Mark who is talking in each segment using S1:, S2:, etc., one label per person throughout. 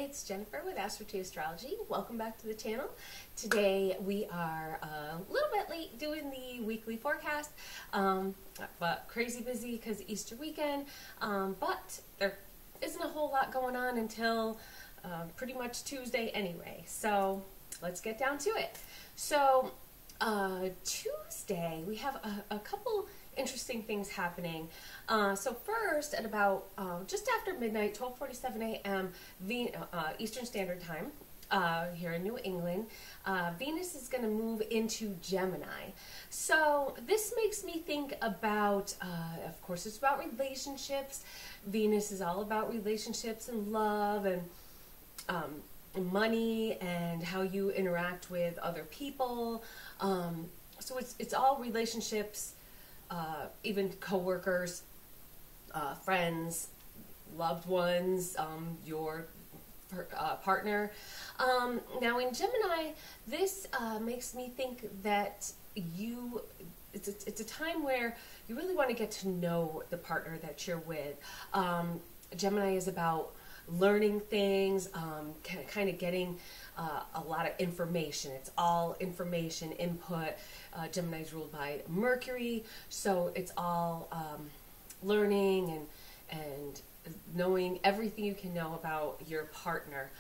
S1: it's Jennifer with Astro Astrology. Welcome back to the channel. Today we are a little bit late doing the weekly forecast, but crazy busy because Easter weekend, but there isn't a whole lot going on until pretty much Tuesday anyway. So let's get down to it. So Tuesday we have a couple interesting things happening. So first, at about just after midnight, 12:47 a.m. Eastern Standard Time, here in New England, Venus is going to move into Gemini. So this makes me think about, of course, it's about relationships. Venus is all about relationships and love and money and how you interact with other people. So it's all relationships. Even co-workers, friends, loved ones, your partner. Now in Gemini, this makes me think that it's a time where you really want to get to know the partner that you're with. Gemini is about learning things, kind of getting a lot of information. It's all information input. Gemini is ruled by Mercury, so it's all learning and knowing everything you can know about your partner.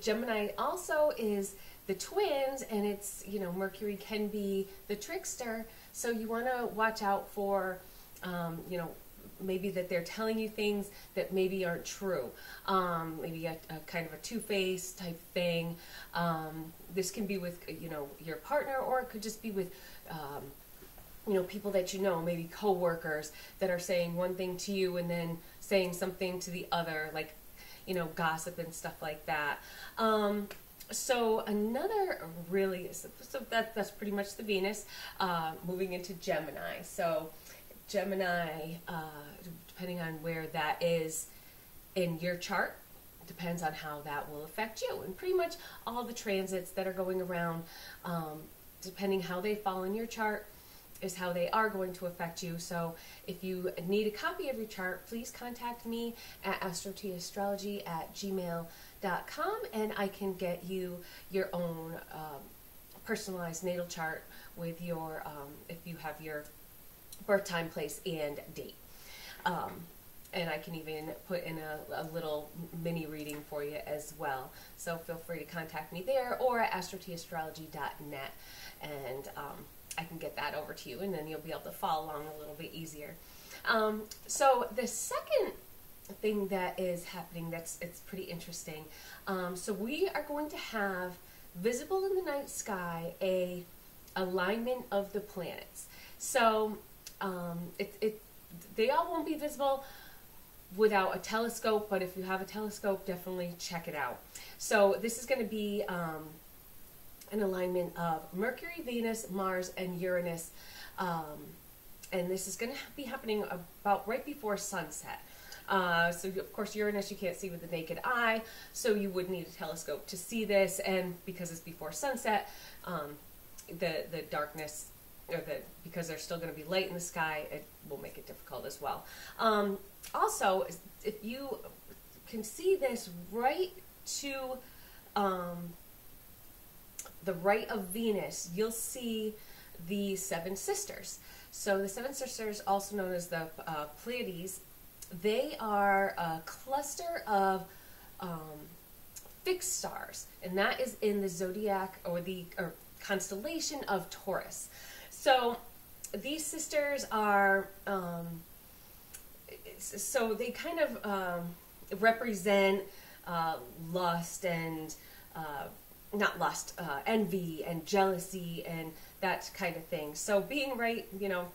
S1: Gemini also is the twins, and it's, you know, Mercury can be the trickster, so you want to watch out for, you know, maybe that they're telling you things that maybe aren't true. Maybe a kind of a two-faced type thing. This can be with, you know, your partner, or it could just be with, you know, people that you know, maybe co-workers that are saying one thing to you and then saying something to the other, like, you know, gossip and stuff like that. So another really, so that's pretty much the Venus moving into Gemini. So Gemini, depending on where that is in your chart, depends on how that will affect you. And pretty much all the transits that are going around, depending how they fall in your chart, is how they are going to affect you. So if you need a copy of your chart, please contact me at astrotastrology@gmail.com, and I can get you your own personalized natal chart with your, if you have your birth time, place, and date. And I can even put in a little mini reading for you as well. So feel free to contact me there or at astrotastrology.net, and I can get that over to you, and then you'll be able to follow along a little bit easier. So the second thing that is happening it's pretty interesting. So we are going to have visible in the night sky a alignment of the planets. So they all won't be visible without a telescope, but if you have a telescope, definitely check it out. So this is going to be an alignment of Mercury, Venus, Mars, and Uranus, and this is going to be happening about right before sunset. So of course Uranus you can't see with the naked eye, so you would need a telescope to see this, and because it's before sunset, the darkness, or because there's still going to be light in the sky, it will make it difficult as well. Also, if you can see this right to the right of Venus, you'll see the Seven Sisters. So the Seven Sisters, also known as the Pleiades, they are a cluster of fixed stars, and that is in the zodiac or constellation of Taurus. So these sisters are, so they kind of represent lust and, not lust, envy and jealousy and that kind of thing. So being right, you know,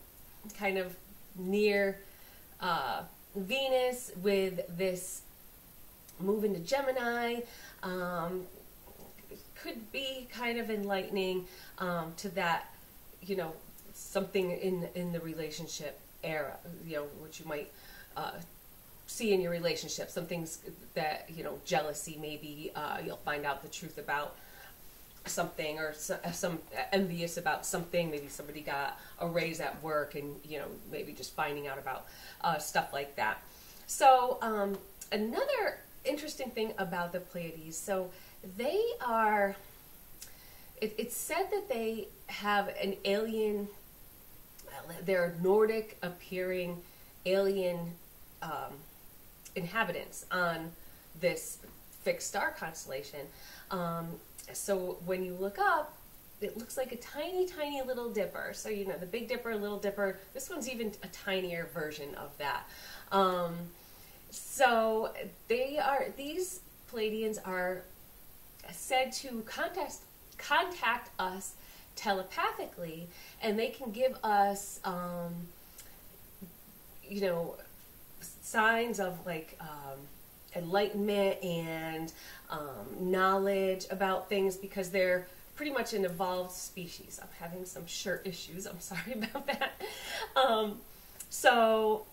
S1: kind of near Venus with this move into Gemini, could be kind of enlightening to that, you know, something in the relationship era, you know, which you might see in your relationship. Some things that, you know, jealousy, maybe you'll find out the truth about something, or some envious about something. Maybe somebody got a raise at work, and, you know, maybe just finding out about stuff like that. So another interesting thing about the Pleiades. So they are, it's said that they have an alien, they're Nordic appearing alien inhabitants on this fixed star constellation. So when you look up, it looks like a tiny, tiny little dipper. So, you know, the Big Dipper, Little Dipper, this one's even a tinier version of that. So these Pleiadians are said to contact us telepathically, and they can give us, you know, signs of like enlightenment and knowledge about things, because they're pretty much an evolved species. I'm having some shirt issues. I'm sorry about that. So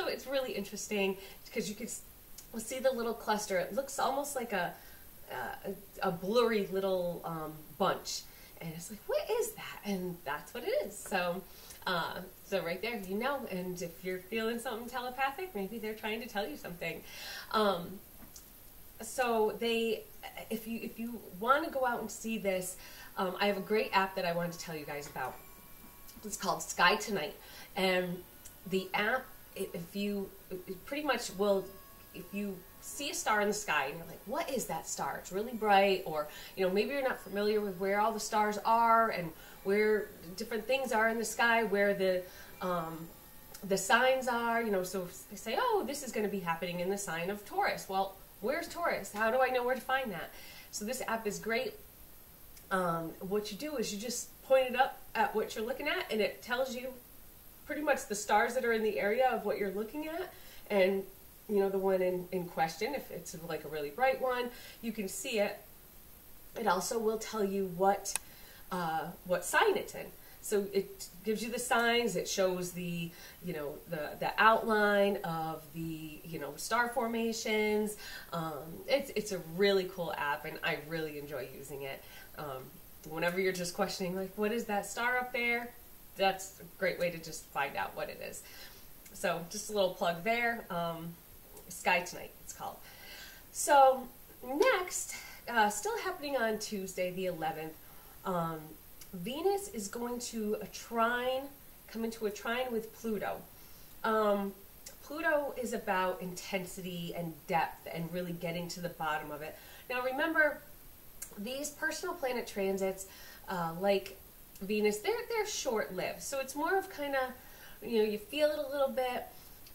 S1: it's really interesting because you could see the little cluster. It looks almost like a blurry little bunch, and it's like, what is that? And that's what it is. So right there, you know. And if you're feeling something telepathic, maybe they're trying to tell you something. So if you want to go out and see this, I have a great app that I wanted to tell you guys about. It's called Sky Tonight, and the app, if you see a star in the sky and you're like, what is that star? It's really bright, or you know, maybe you're not familiar with where all the stars are and where different things are in the sky, where the signs are, you know. So they say, oh, this is going to be happening in the sign of Taurus. Well, where's Taurus? How do I know where to find that? So this app is great. What you do is you just point it up at what you're looking at, and it tells you pretty much the stars that are in the area of what you're looking at, and you know, the one in question. If it's like a really bright one, you can see it. It also will tell you what sign it's in. So it gives you the signs. It shows the, you know, the outline of the, you know, star formations. It's a really cool app, and I really enjoy using it. Whenever you're just questioning, like, what is that star up there? That's a great way to just find out what it is. So just a little plug there. Sky Tonight, it's called. So next, still happening on Tuesday the 11th, Venus is going to come into a trine with Pluto. Pluto is about intensity and depth and really getting to the bottom of it. Now remember, these personal planet transits, like Venus, they're short-lived. So it's more of kind of, you know, you feel it a little bit,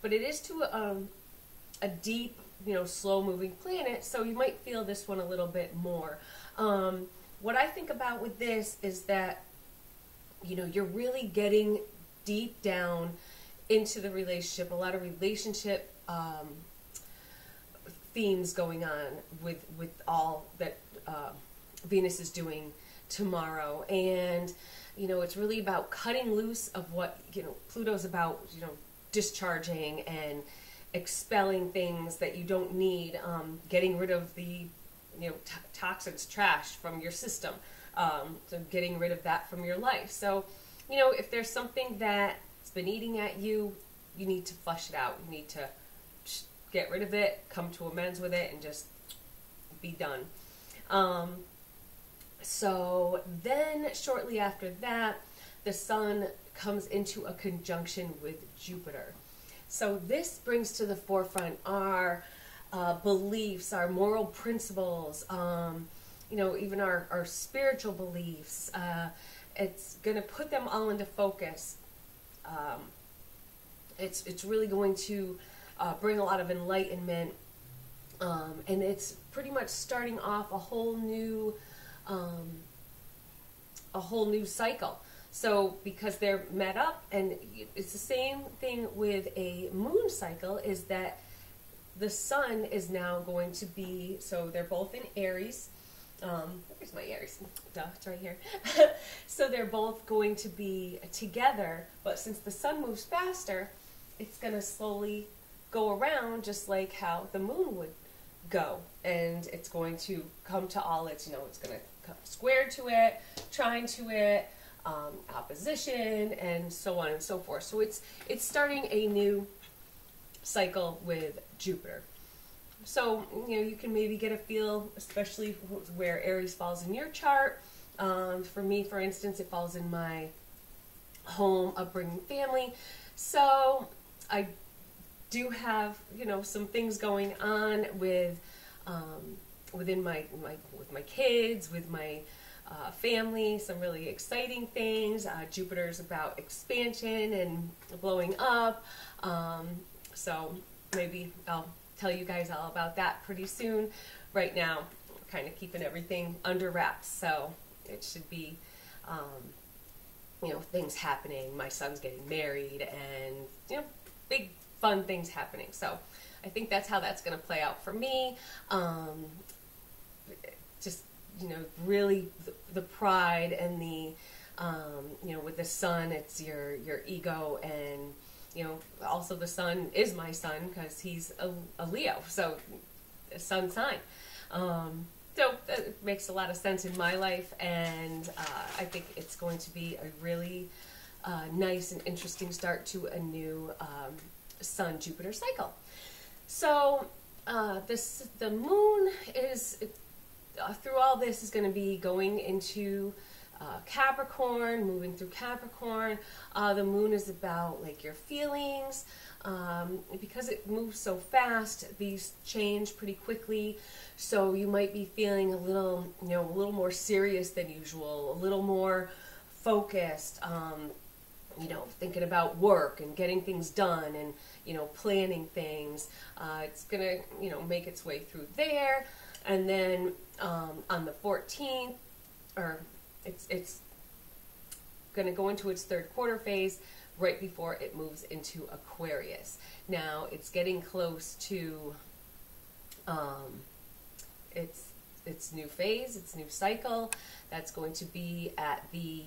S1: but it is to a deep, you know, slow-moving planet, so you might feel this one a little bit more. What I think about with this is that, you know, you're really getting deep down into the relationship, a lot of relationship themes going on with all that Venus is doing tomorrow. And, you know, it's really about cutting loose of what, you know, Pluto's about, you know, discharging and expelling things that you don't need, getting rid of the, you know, toxins, trash from your system, so getting rid of that from your life. So, you know, if there's something that's been eating at you, you need to flush it out. You need to get rid of it, come to amends with it, and just be done. So then shortly after that, the sun comes into a conjunction with Jupiter. So this brings to the forefront our beliefs, our moral principles, you know, even our spiritual beliefs. It's going to put them all into focus. It's really going to bring a lot of enlightenment, and it's pretty much starting off a whole new cycle. So because they're met up, and it's the same thing with a moon cycle, is that the sun is now going to be, so they're both in Aries. Where's my Aries? Duh, it's right here. So they're both going to be together, but since the sun moves faster, it's going to slowly go around just like how the moon would go. And it's going to come to all its, you know, it's going to come square to it, trine to it, opposition, and so on and so forth. So it's starting a new cycle with Jupiter. So, you can maybe get a feel, especially where Aries falls in your chart. For me, for instance, it falls in my home, upbringing, family. So I do have, some things going on with, within with my kids, with my family, some really exciting things. Jupiter's about expansion and blowing up. So maybe I'll tell you guys all about that pretty soon. Right now, we're kind of keeping everything under wraps, so it should be, things happening. My son's getting married and, big fun things happening. So I think that's how that's going to play out for me. Just, really the pride and the, with the sun, it's your ego, and, also the sun is my son because he's a Leo, so a sun sign. So it makes a lot of sense in my life, and I think it's going to be a really nice and interesting start to a new Sun-Jupiter cycle. So the moon is, through all this, is going to be going into Capricorn, moving through Capricorn. The moon is about like your feelings. Because it moves so fast, these change pretty quickly. So you might be feeling a little more serious than usual, a little more focused, thinking about work and getting things done and, planning things. It's gonna, make its way through there. And then on the 14th, it's going to go into its third quarter phase right before it moves into Aquarius. Now it's getting close to its new phase, its new cycle. That's going to be at the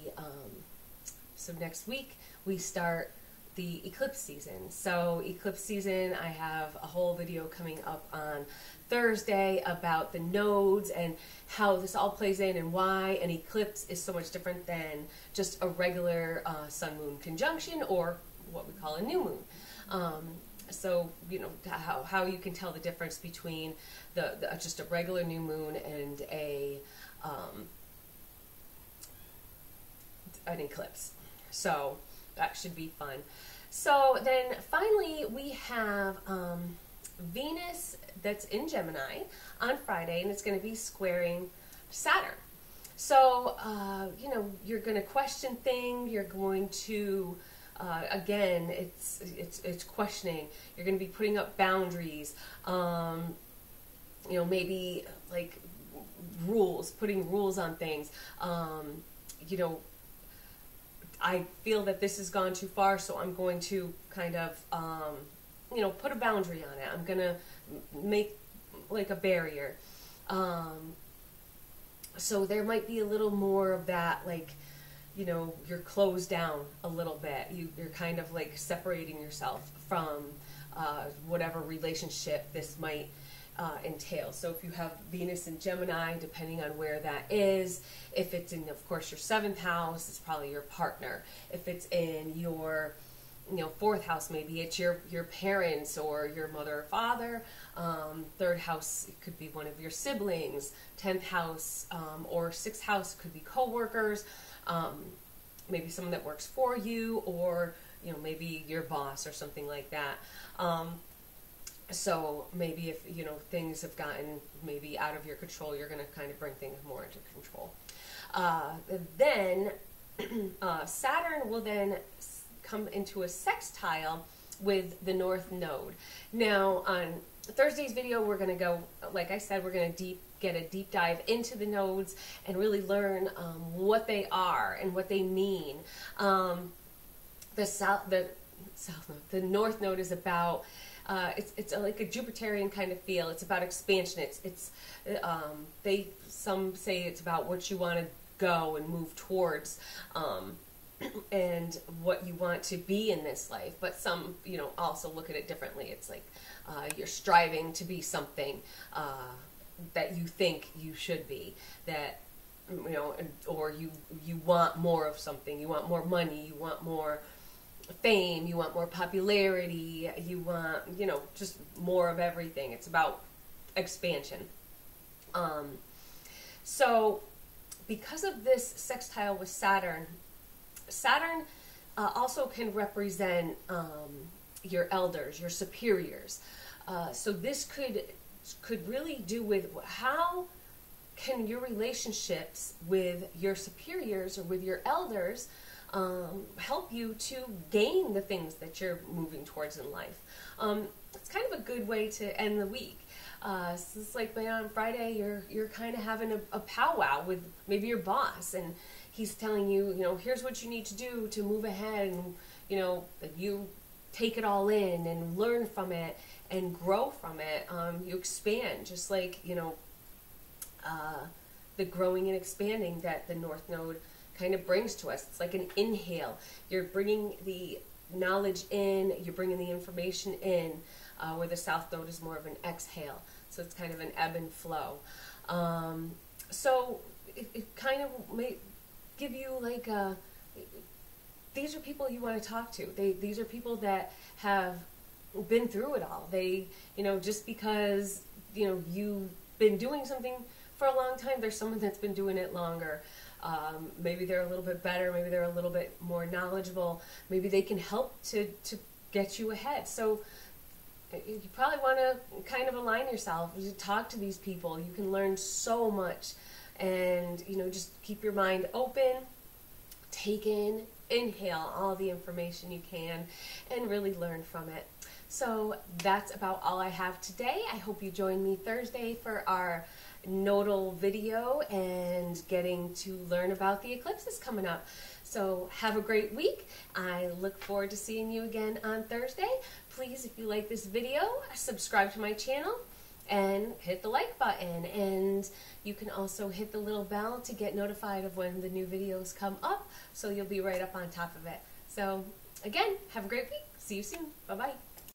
S1: so next week we start the eclipse season. So eclipse season, I have a whole video coming up on Thursday about the nodes and how this all plays in and why an eclipse is so much different than just a regular sun-moon conjunction, or what we call a new moon. So, how you can tell the difference between the just a regular new moon and an eclipse. So that should be fun. So then finally we have Venus that's in Gemini on Friday, and it's going to be squaring Saturn. So, you're going to question things. You're going to, again, it's questioning. You're going to be putting up boundaries. Maybe like rules, putting rules on things. I feel that this has gone too far, so I'm going to kind of, put a boundary on it. I'm going to make like a barrier. So there might be a little more of that, like, you're closed down a little bit. You're kind of like separating yourself from whatever relationship this might entail. So if you have Venus in Gemini, depending on where that is, if it's in, of course, your 7th house, it's probably your partner. If it's in your 4th house, maybe it's your parents or your mother or father. 3rd house, it could be one of your siblings. 10th house or 6th house could be coworkers. Maybe someone that works for you, or maybe your boss or something like that. So maybe if things have gotten maybe out of your control, you're going to kind of bring things more into control. Then Saturn will then come into a sextile with the North Node. Now on Thursday's video, we're going to go, like I said, we're going to get a deep dive into the nodes and really learn what they are and what they mean. The North Node is about it's like a Jupiterian kind of feel. It's about expansion. Some say it's about what you want to go and move towards, and what you want to be in this life. But some, also look at it differently. It's like you're striving to be something that you think you should be. That or you want more of something. You want more money. You want more. fame, you want more popularity, you want, just more of everything. It's about expansion. So because of this sextile with Saturn, Saturn also can represent your elders, your superiors. So this could really do with how can your relationships with your superiors or with your elders help you to gain the things that you're moving towards in life. It's kind of a good way to end the week. So it's like, man, on Friday you're kind of having a powwow with maybe your boss, and he's telling you, here's what you need to do to move ahead, and you take it all in and learn from it and grow from it. You expand, just like the growing and expanding that the North Node kind of brings to us. It's like an inhale. You're bringing the knowledge in, you're bringing the information in, where the South Node is more of an exhale. So it's kind of an ebb and flow. So it kind of may give you like these are people you want to talk to. These are people that have been through it all. They, just because, you've been doing something for a long time, there's someone that's been doing it longer. Maybe they're a little bit better, maybe they're a little bit more knowledgeable, maybe they can help to get you ahead. So you probably want to kind of align yourself, you talk to these people. You can learn so much, and just keep your mind open, take in, inhale all the information you can, and really learn from it. So that's about all I have today. I hope you join me Thursday for our nodal video and getting to learn about the eclipses coming up. So have a great week. I look forward to seeing you again on Thursday. Please, if you like this video, subscribe to my channel and hit the like button. And you can also hit the little bell to get notified of when the new videos come up, so you'll be right up on top of it. So again, have a great week. See you soon. Bye-bye.